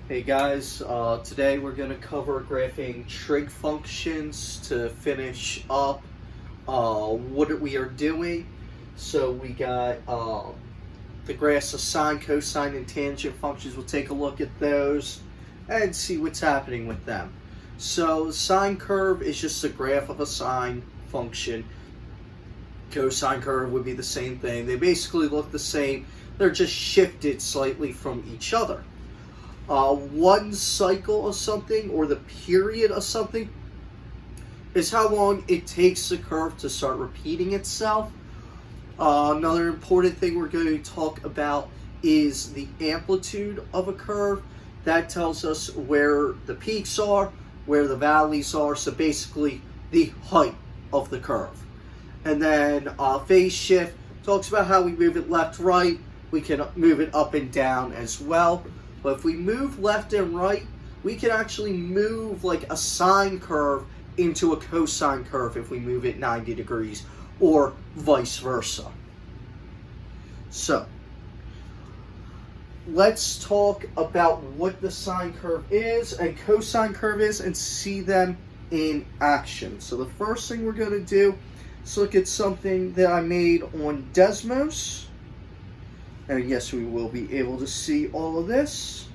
Hey guys, today we're going to cover graphing trig functions to finish up what we are doing. So we got the graphs of sine, cosine, and tangent functions. We'll take a look at those and see what's happening with them. So the sine curve is just a graph of a sine function. Cosine curve would be the same thing. They basically look the same. They're just shifted slightly from each other. One cycle of something, or the period of something, is how long it takes the curve to start repeating itself. Another important thing we're going to talk about is the amplitude of a curve. That tells us where the peaks are, where the valleys are, so basically the height of the curve. And then phase shift talks about how we move it left, right. We can move it up and down as well. But if we move left and right, we can actually move like a sine curve into a cosine curve if we move it 90 degrees, or vice versa. So, let's talk about what the sine curve is and cosine curve is and see them in action. So the first thing we're going to do is look at something that I made on Desmos. And yes, we will be able to see all of this.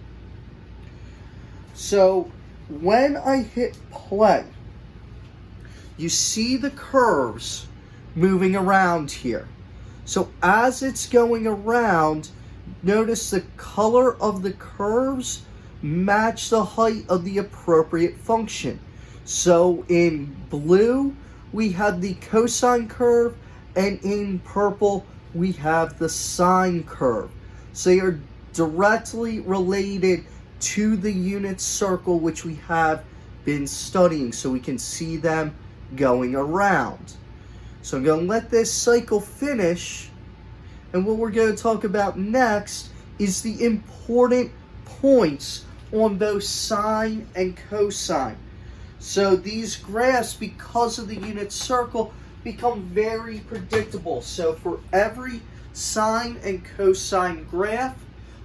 So when I hit play, you see the curves moving around here. So as it's going around, notice the color of the curves match the height of the appropriate function. So in blue, we have the cosine curve, and in purple, we have the sine curve. So they are directly related to the unit circle, which we have been studying, so we can see them going around. So I'm going to let this cycle finish, and what we're going to talk about next is the important points on both sine and cosine. So these graphs, because of the unit circle, become very predictable. So for every sine and cosine graph,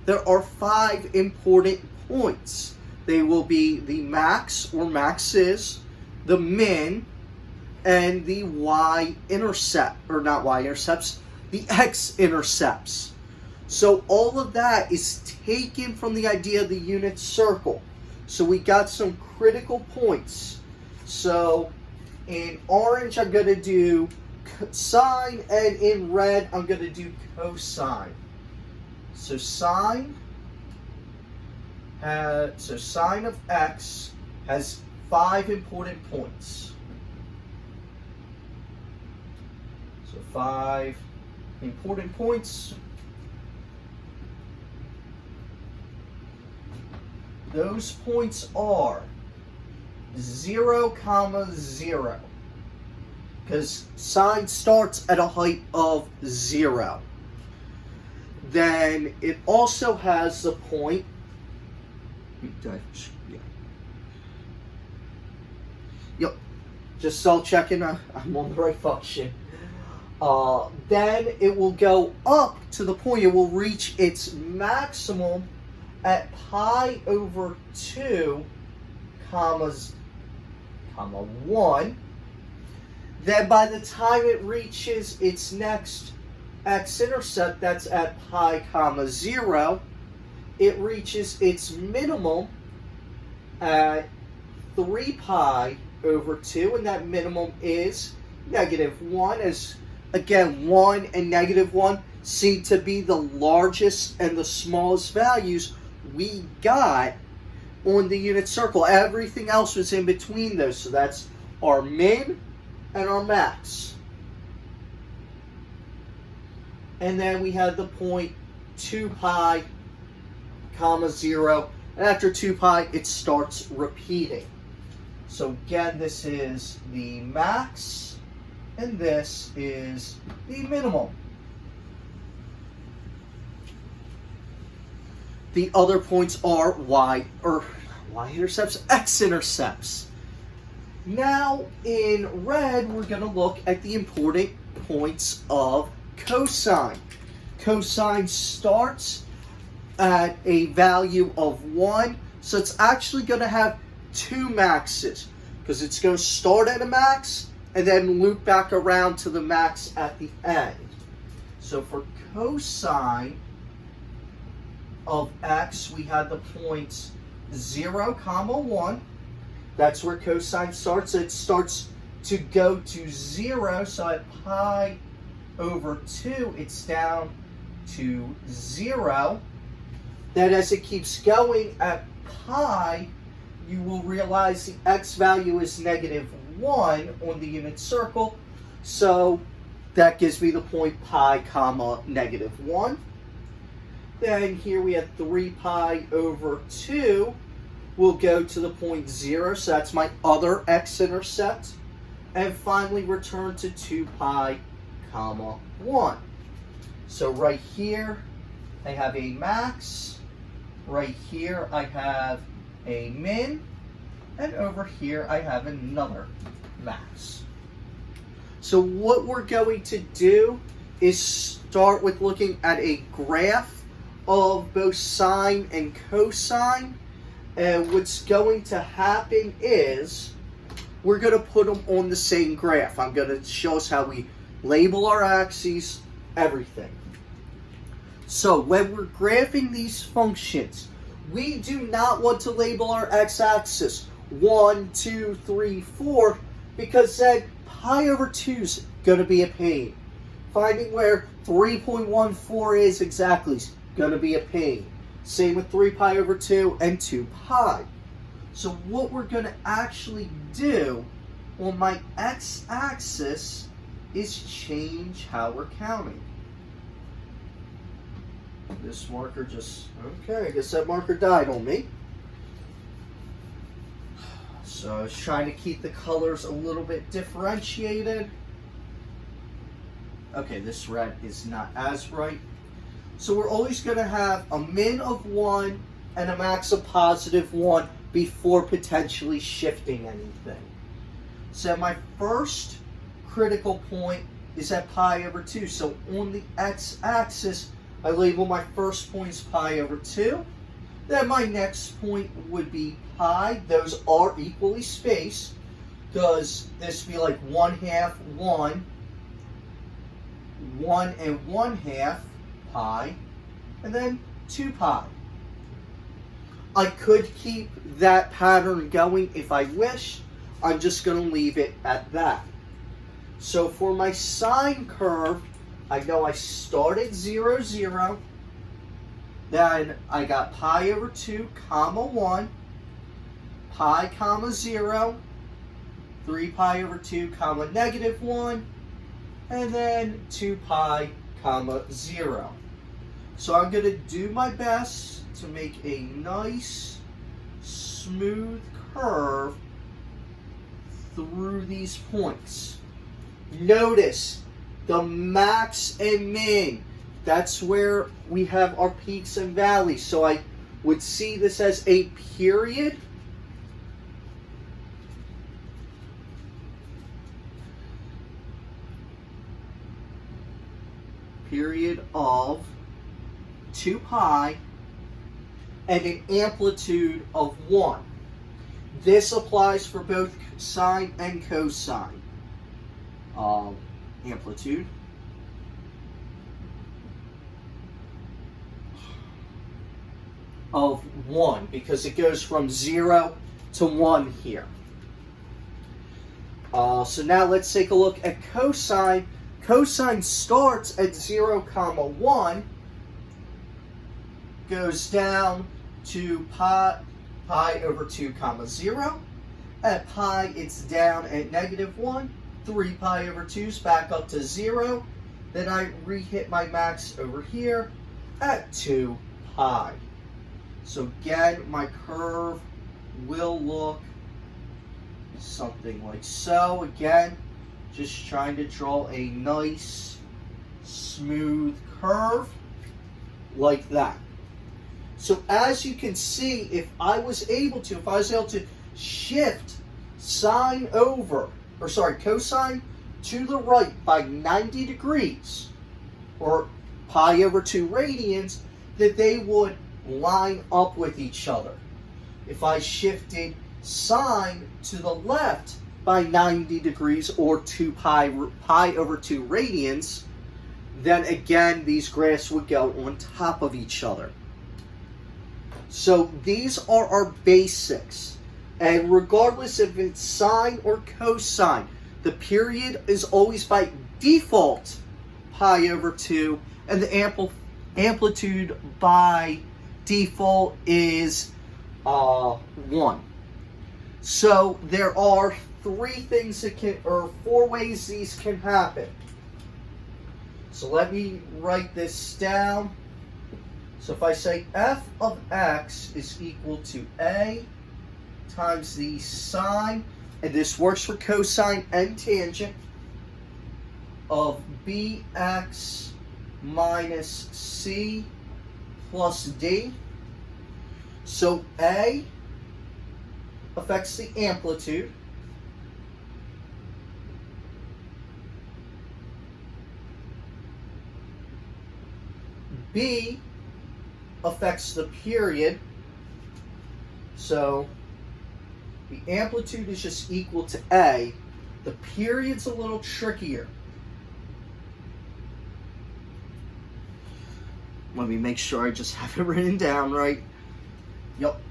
there are 5 important points. They will be the max or maxes, the min, and the y-intercept, or not y-intercepts, the x-intercepts. So all of that is taken from the idea of the unit circle. So we got some critical points. So in orange, I'm going to do sine, and in red, I'm going to do cosine. So sine of x has 5 important points. So 5 important points. Those points are 0, 0, because sine starts at a height of 0. Then it also has the point, yep, just double checking I'm on the right function. Then it will go up to the point, it will reach its maximum at pi over 2, 1. Then by the time it reaches its next x-intercept, that's at pi, 0, it reaches its minimum at 3 pi over 2, and that minimum is -1, as again 1 and -1 seem to be the largest and the smallest values we got on the unit circle. Everything else was in between those, so that's our min and our max. And then we have the point 2 pi, 0, and after 2 pi it starts repeating. So again, this is the max and this is the minimum. The other points are y-intercepts, x-intercepts. Now, in red, we're going to look at the important points of cosine. Cosine starts at a value of 1, So it's actually going to have two maxes because it's going to start at a max and then loop back around to the max at the end. So for cosine of x, we had the points 0, 1. That's where cosine starts. It starts to go to 0, so at pi over 2, it's down to 0. Then as it keeps going at pi, you will realize the x value is -1 on the unit circle. So that gives me the point pi comma -1. Then here we have 3 pi over 2 will go to the point 0. So that's my other x-intercept. And finally return to 2 pi comma 1. So right here I have a max. Right here I have a min. And over here I have another max. So what we're going to do is start with looking at a graph of both sine and cosine. And what's going to happen is we're going to put them on the same graph. I'm going to show us how we label our axes, everything. So when we're graphing these functions, we do not want to label our x-axis 1, 2, 3, 4, because then pi over 2 is going to be a pain. Finding where 3.14 is exactly is going to be a pain. Same with 3 pi over 2 and 2 pi. So what we're going to actually do on my x-axis is change how we're counting. This marker just, okay, I guess that marker died on me. So I was trying to keep the colors a little bit differentiated. Okay, this red is not as bright. So we're always going to have a min of 1 and a max of +1 before potentially shifting anything. So my first critical point is at pi over 2. So on the x-axis, I label my first point as pi over 2. Then my next point would be pi. Those are equally spaced because this would be like 1/2, 1, 1 and 1/2 pi, and then 2 pi. I could keep that pattern going if I wish. I'm just going to leave it at that. So for my sine curve, I know I started 0, 0. Then I got pi over 2, 1, pi comma 0, 3 pi over 2, -1, and then 2 pi comma 0. So I'm going to do my best to make a nice smooth curve through these points. Notice the max and min. That's where we have our peaks and valleys. So I would see this as a period. Period of 2 pi and an amplitude of 1. This applies for both sine and cosine. Amplitude. Of 1 because it goes from 0 to 1 here. So now let's take a look at cosine. Cosine starts at 0, 1, goes down to pi over 2, 0. At pi, it's down at -1. 3 pi over 2 is back up to 0. Then I re-hit my max over here at 2 pi. So again, my curve will look something like so. Again, just trying to draw a nice, smooth curve like that. So as you can see, if I was able to shift cosine to the right by 90 degrees, or pi over 2 radians, that they would line up with each other. If I shifted sine to the left by 90 degrees or 2 pi over 2 radians, then again these graphs would go on top of each other. So these are our basics. And regardless if it's sine or cosine, the period is always by default pi over 2, and the amplitude by default is 1. So there are 4 ways these can happen. So let me write this down. So if I say f of x is equal to a times the sine, and this works for cosine and tangent, of bx minus c plus d. So a affects the amplitude. B affects the period. So the amplitude is just equal to A. The period's a little trickier. Let me make sure I just have it written down right. Yep.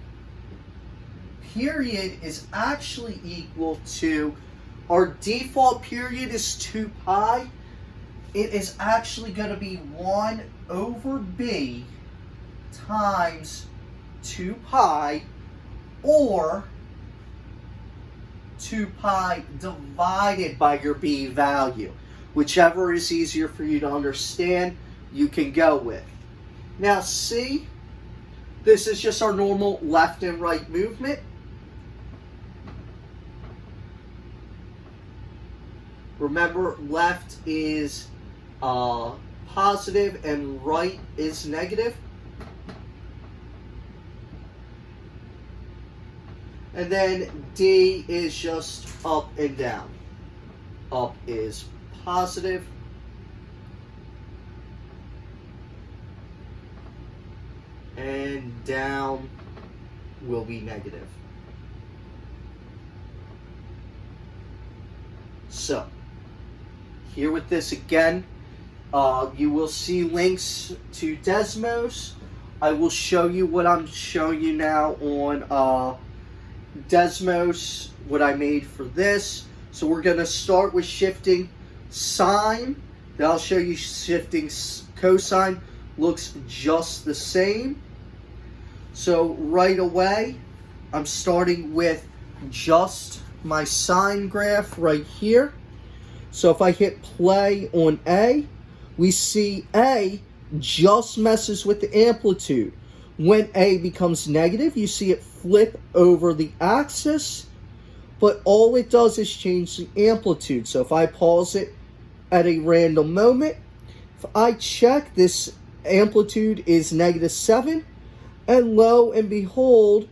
Period is actually equal to, our default period is 2 pi. It is actually going to be 1 over b times 2 pi, or 2 pi divided by your b value. Whichever is easier for you to understand, you can go with. Now see, this is just our normal left and right movement. Remember, left is positive and right is negative. And then D is just up and down. Up is positive. And down will be negative. So, here with this again, you will see links to Desmos. I will show you what I'm showing you now on Desmos, what I made for this. So we're going to start with shifting sine. Then I'll show you shifting cosine. Looks just the same. So right away, I'm starting with just my sine graph right here. So if I hit play on A, we see A just messes with the amplitude. When A becomes negative, you see it flip over the axis, but all it does is change the amplitude. So if I pause it at a random moment, if I check, this amplitude is -7, and lo and behold,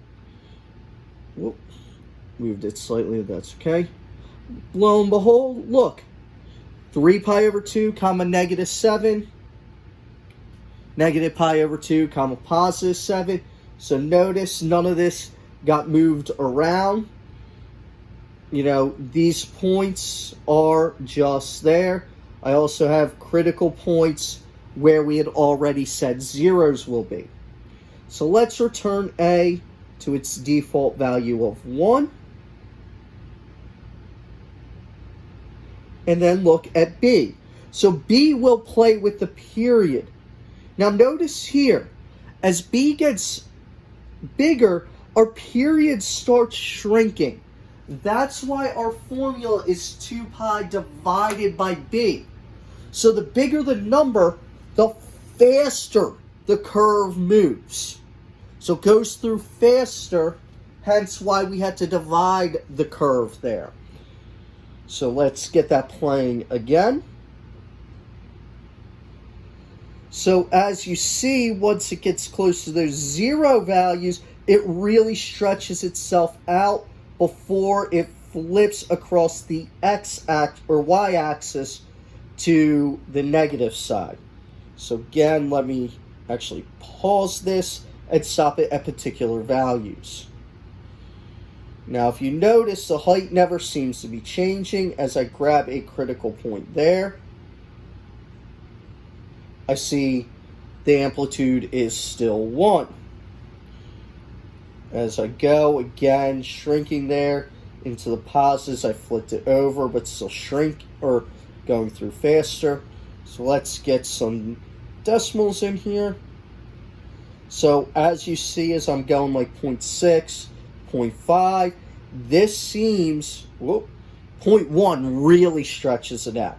whoop, moved it slightly, that's okay. Lo and behold, look, 3 pi over 2, comma -7, negative pi over 2, comma +7. So notice none of this got moved around. You know, these points are just there. I also have critical points where we had already said zeros will be. So let's return A to its default value of 1. And then look at B. So B will play with the period. Now notice here, as B gets bigger, our period starts shrinking. That's why our formula is 2 pi divided by B. So the bigger the number, the faster the curve moves. So it goes through faster, hence why we had to divide the curve there. So let's get that playing again. So as you see, once it gets close to those 0 values, it really stretches itself out before it flips across the x-axis or y-axis to the negative side. So again, let me actually pause this and stop it at particular values. Now, if you notice, the height never seems to be changing. As I grab a critical point there, I see the amplitude is still 1. As I go, again, shrinking there into the positives, I flipped it over, but still going through faster. So let's get some decimals in here. So as you see, as I'm going like 0.6, 0.5, this seems, 0.1 really stretches it out.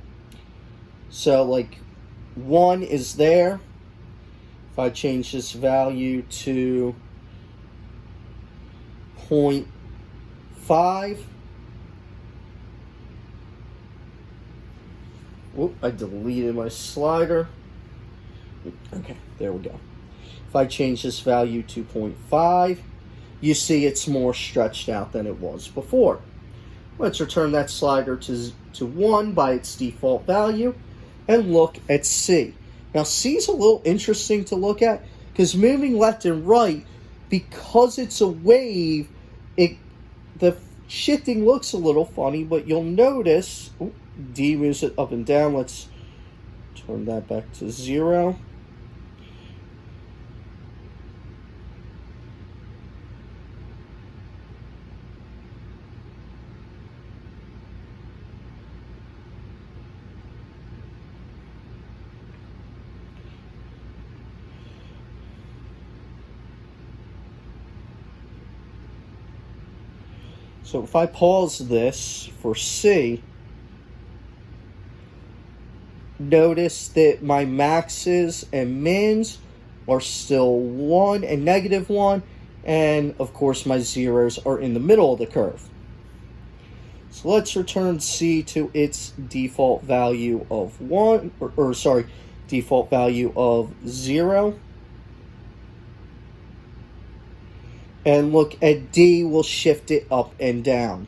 So like 1 is there. If I change this value to 0.5, I deleted my slider. Okay, there we go. If I change this value to 0.5, you see it's more stretched out than it was before. Let's return that slider to 1 by its default value and look at C. Now C is a little interesting to look at because moving left and right, because it's a wave, the shifting looks a little funny, but you'll notice D moves it up and down. Let's turn that back to 0. So if I pause this for C, notice that my maxes and mins are still 1 and -1, and of course my zeros are in the middle of the curve. So let's return C to its default value of default value of 0. And look at D, we'll shift it up and down.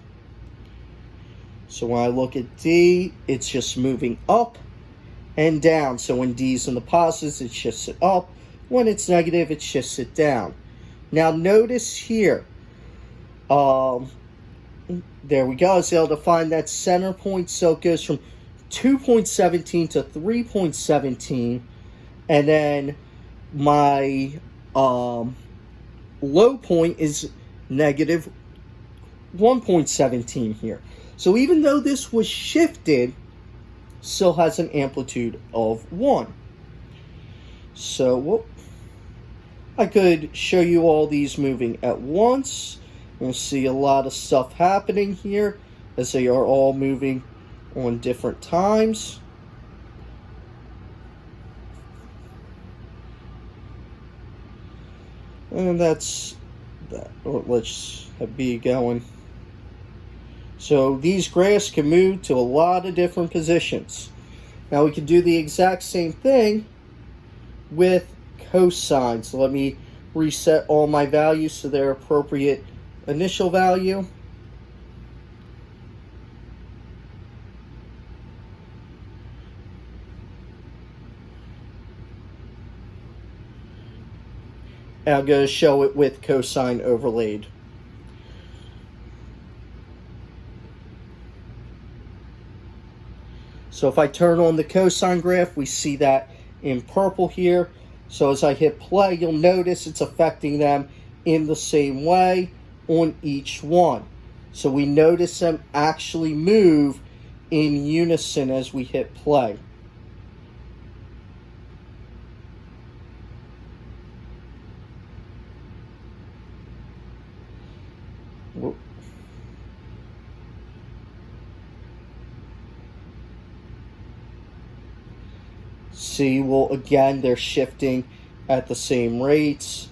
So when I look at D, it's just moving up and down. So when D's in the positives, it shifts it up. When it's negative, it shifts it down. Now notice here, there we go. I was able to find that center point. So it goes from 2.17 to 3.17. And then my low point is negative 1.17 here. So even though this was shifted, still has an amplitude of 1. So I could show you all these moving at once. We'll see a lot of stuff happening here as they are all moving on different times. And that's that. Let's have B going. So these graphs can move to a lot of different positions. Now we can do the exact same thing with cosine. So let me reset all my values to their appropriate initial value. And I'm going to show it with cosine overlaid. So if I turn on the cosine graph, we see that in purple here. So as I hit play, you'll notice it's affecting them in the same way on each one. So we notice them actually move in unison as we hit play. C will, again, they're shifting at the same rates,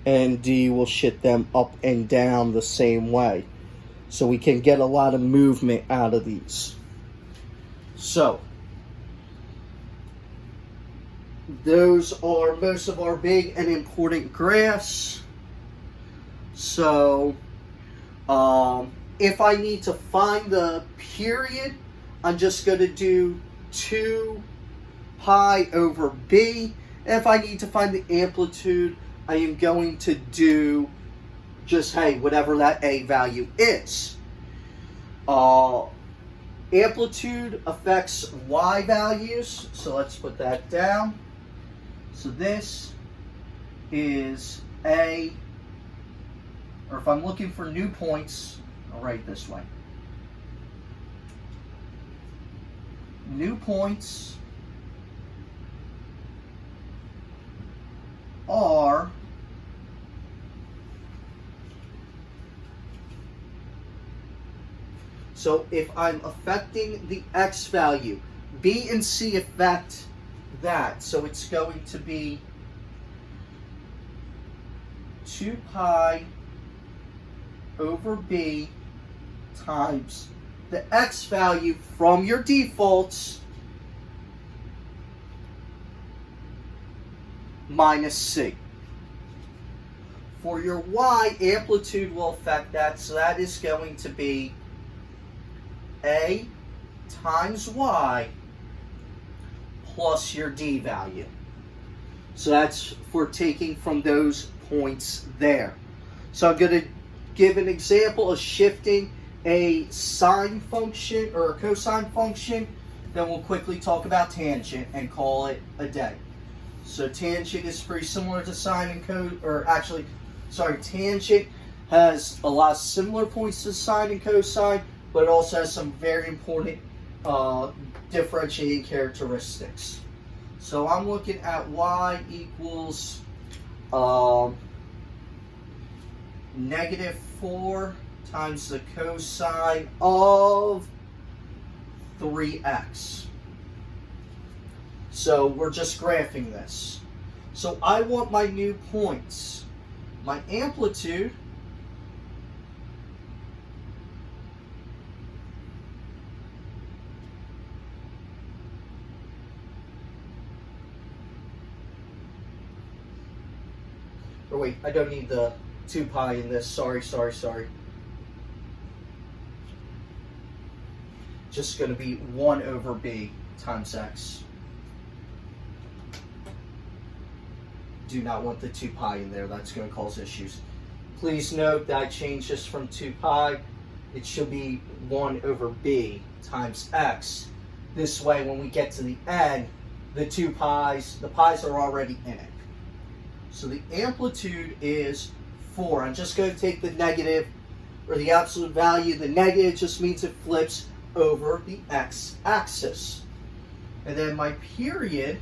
and D will shift them up and down the same way. So we can get a lot of movement out of these. So those are most of our big and important graphs. So if I need to find the period, I'm just going to do 2 pi over b. And if I need to find the amplitude, I am going to do just, hey, whatever that A value is. Amplitude affects Y values, so let's put that down. So this is A, or if I'm looking for new points, I'll write it this way. New points are so if I'm affecting the X value, B and C affect that. So it's going to be 2 pi over B times the X value from your defaults minus C. For your Y, amplitude will affect that, so that is going to be A times Y plus your D value. So that's for taking from those points there. So I'm going to give an example of shifting a sine function or a cosine function. Then we'll quickly talk about tangent and call it a day. So tangent is pretty similar to sine and tangent has a lot of similar points to sine and cosine, but it also has some very important differentiating characteristics. So I'm looking at y equals -4 times the cosine of 3x. So we're just graphing this. So I want my new points. My amplitude or wait, I don't need the 2 pi in this. Sorry. Just going to be 1 over b times x. Do not want the 2 pi in there. That's going to cause issues. Please note that I changed this from 2 pi. It should be 1 over b times x. This way, when we get to the end, the pi's are already in it. So the amplitude is 4. I'm just going to take the negative, or the absolute value. The negative just means it flips over the x-axis. And then my period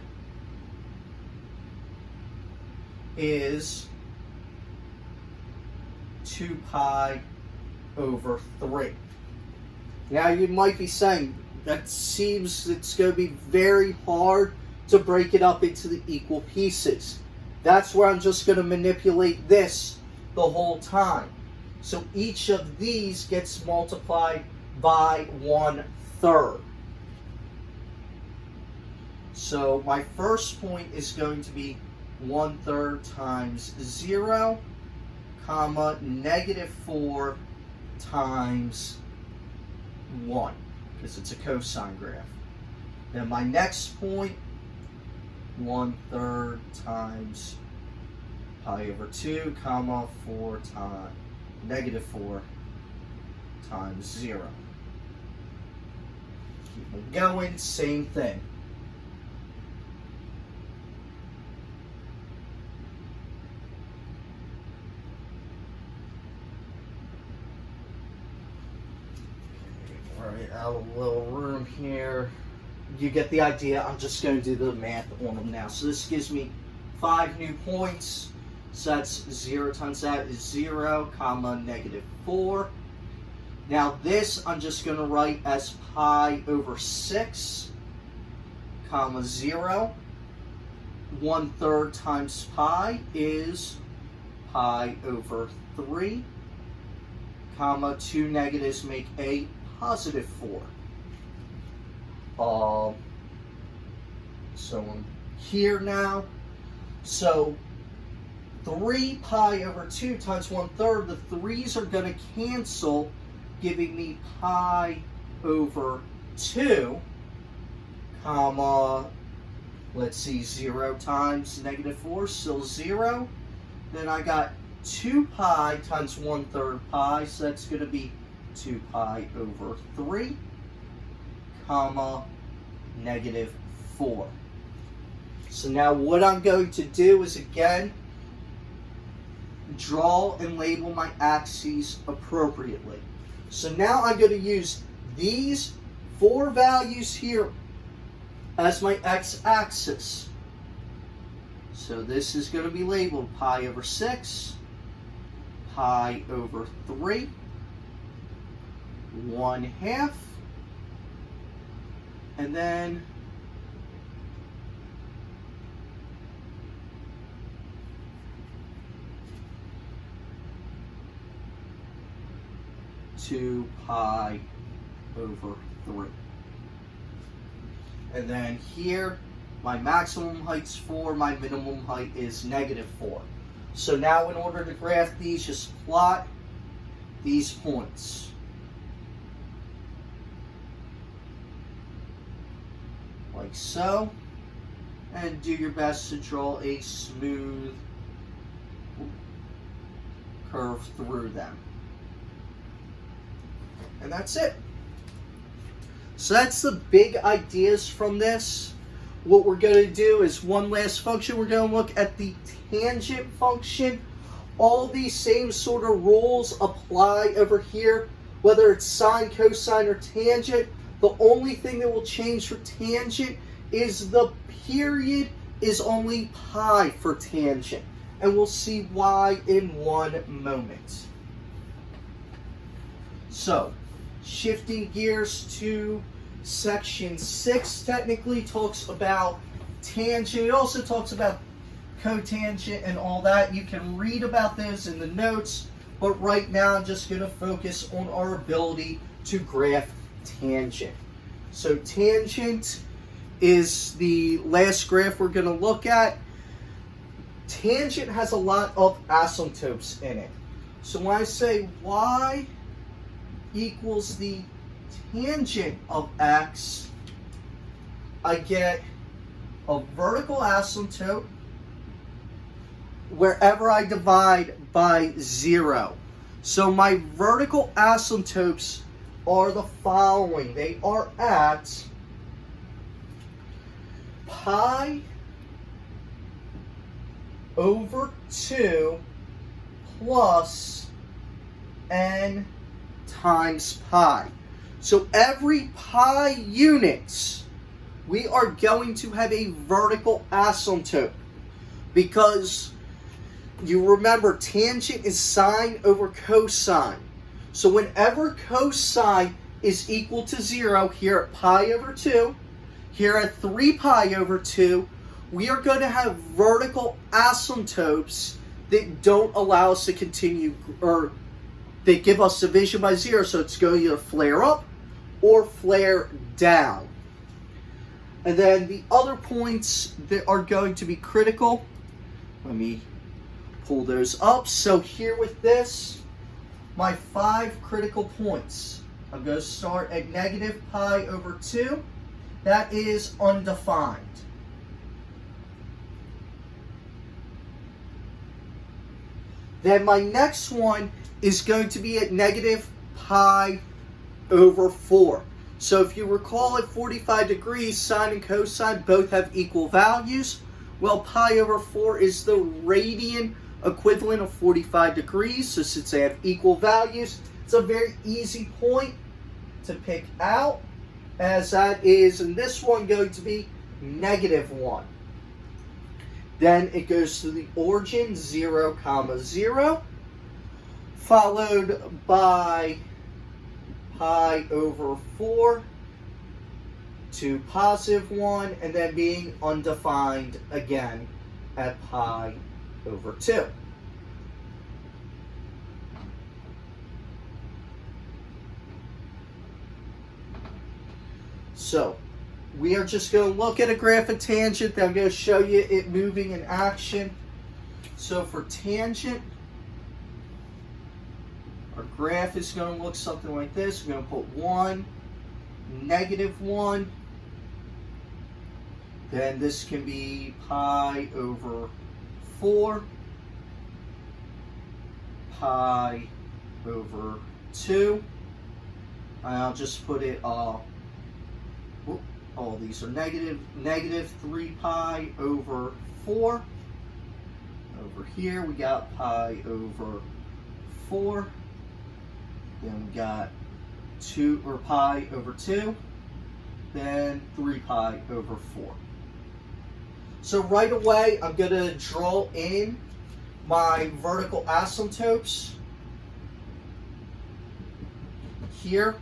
is 2 pi over 3. Now you might be saying, that seems it's going to be very hard to break it up into the equal pieces. That's where I'm just going to manipulate this the whole time. So each of these gets multiplied by 1/3. So my first point is going to be 1/3 times 0, comma, -4 times 1, because it's a cosine graph. Then my next point, 1/3 times pi over 2, comma, 4 times -4 times 0. Keep on going, same thing. Alright, out of a little room here. You get the idea. I'm just going to do the math on them now. So this gives me 5 new points. So that's 0 times that is 0, comma, -4. Now this I'm just going to write as pi over 6, comma, 0. 1/3 times pi is pi over 3, comma, 2 negatives make a +4. So I'm here now. So 3 pi over 2 times 1/3, the 3's are going to cancel, giving me pi over 2, comma, let's see, 0 times -4, still 0. Then I got 2 pi times 1/3 pi, so that's going to be 2 pi over 3, comma, -4. So now what I'm going to do is, again, draw and label my axes appropriately. So now I'm going to use these 4 values here as my x-axis. So this is going to be labeled pi over 6, pi over 3, 1/2, and then two pi over 3. And then here, my maximum height's 4, my minimum height is -4. So now in order to graph these, just plot these points. Like so. And do your best to draw a smooth curve through them. And that's it. So that's the big ideas from this. What we're going to do is one last function. We're going to look at the tangent function. All these same sort of rules apply over here, whether it's sine, cosine, or tangent. The only thing that will change for tangent is the period is only pi for tangent. And we'll see why in one moment. So, shifting gears to section 6 technically talks about tangent. It also talks about cotangent and all that. You can read about those in the notes, but right now I'm just going to focus on our ability to graph tangent. So tangent is the last graph we're going to look at. Tangent has a lot of asymptotes in it. So when I say y equals the tangent of x, I get a vertical asymptote wherever I divide by 0. So my vertical asymptotes are the following. They are at pi over 2 plus n times pi. So every pi units, we are going to have a vertical asymptote, because you remember tangent is sine over cosine. So whenever cosine is equal to 0, here at pi over 2, here at 3 pi over 2, we are going to have vertical asymptotes that don't allow us to continue, or they give us division by 0, so it's going to either flare up or flare down. And then the other points that are going to be critical, let me pull those up. So here with this, my 5 critical points. I'm going to start at negative pi over 2. That is undefined. Then my next one is going to be at negative pi over 4. So if you recall, at 45 degrees, sine and cosine both have equal values. Well, pi over 4 is the radian equivalent of 45 degrees. So since they have equal values, it's a very easy point to pick out, as that is in this one going to be -1. Then it goes to the origin, 0, 0, followed by pi over 4 to +1, and then being undefined again at pi over 2. So, we are just going to look at a graph of tangent. Then I'm going to show you it moving in action. So for tangent, our graph is going to look something like this. We're going to put 1, -1. Then this can be pi over 4, pi over 2. And I'll just put it, all these are negative, negative 3 pi over 4. Over here we got pi over 4. Then we got 2 or pi over 2. Then 3 pi over 4. So right away I'm going to draw in my vertical asymptotes here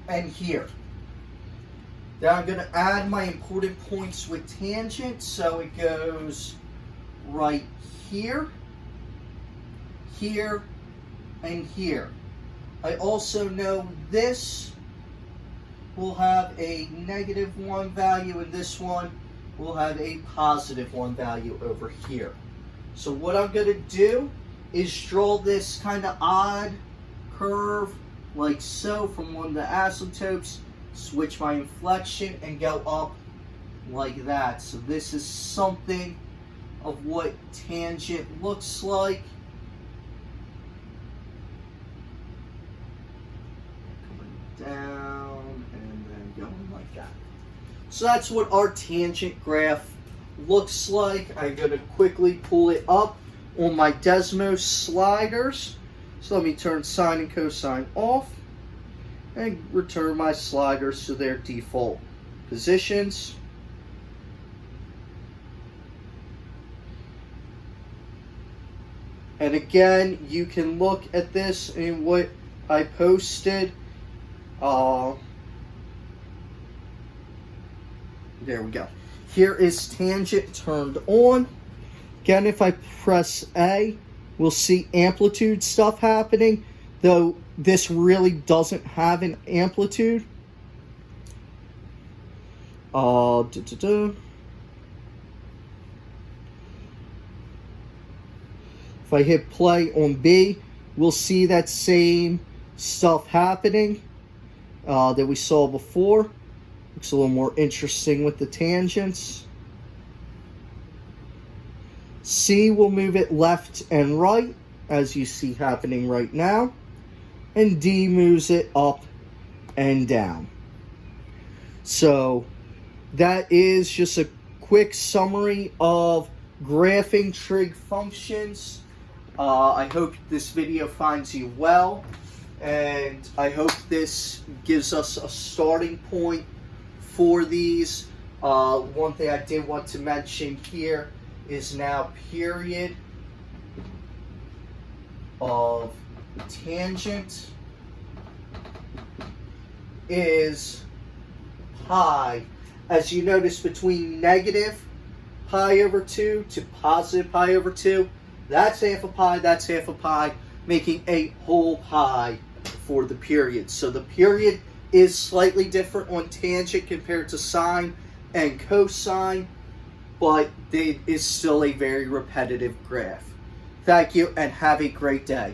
and here. Then I'm going to add my important points with tangent, so it goes right here, here, and here. I also know this will have a -1 value, and this one will have a +1 value over here. So what I'm going to do is draw this kind of odd curve like so from one of the asymptotes, switch my inflection, and go up like that. So this is something of what tangent looks like. Coming down and then going like that. So that's what our tangent graph looks like. I'm going to quickly pull it up on my Desmos sliders. So let me turn sine and cosine off and return my sliders to their default positions. And again, you can look at this in what I posted. There we go. Here is tangent turned on. Again, if I press A, we'll see amplitude stuff happening, though this really doesn't have an amplitude. If I hit play on B, we'll see that same stuff happening that we saw before. Looks a little more interesting with the tangents. C will move it left and right, as you see happening right now. And D moves it up and down. So that is just a quick summary of graphing trig functions. I hope this video finds you well, and I hope this gives us a starting point for these. One thing I did want to mention here is now period of tangent is pi. As you notice, between negative pi over 2 to positive pi over 2, that's half a pi, that's half a pi, making a whole pi for the period. So the period is slightly different on tangent compared to sine and cosine, but it is still a very repetitive graph. Thank you and have a great day.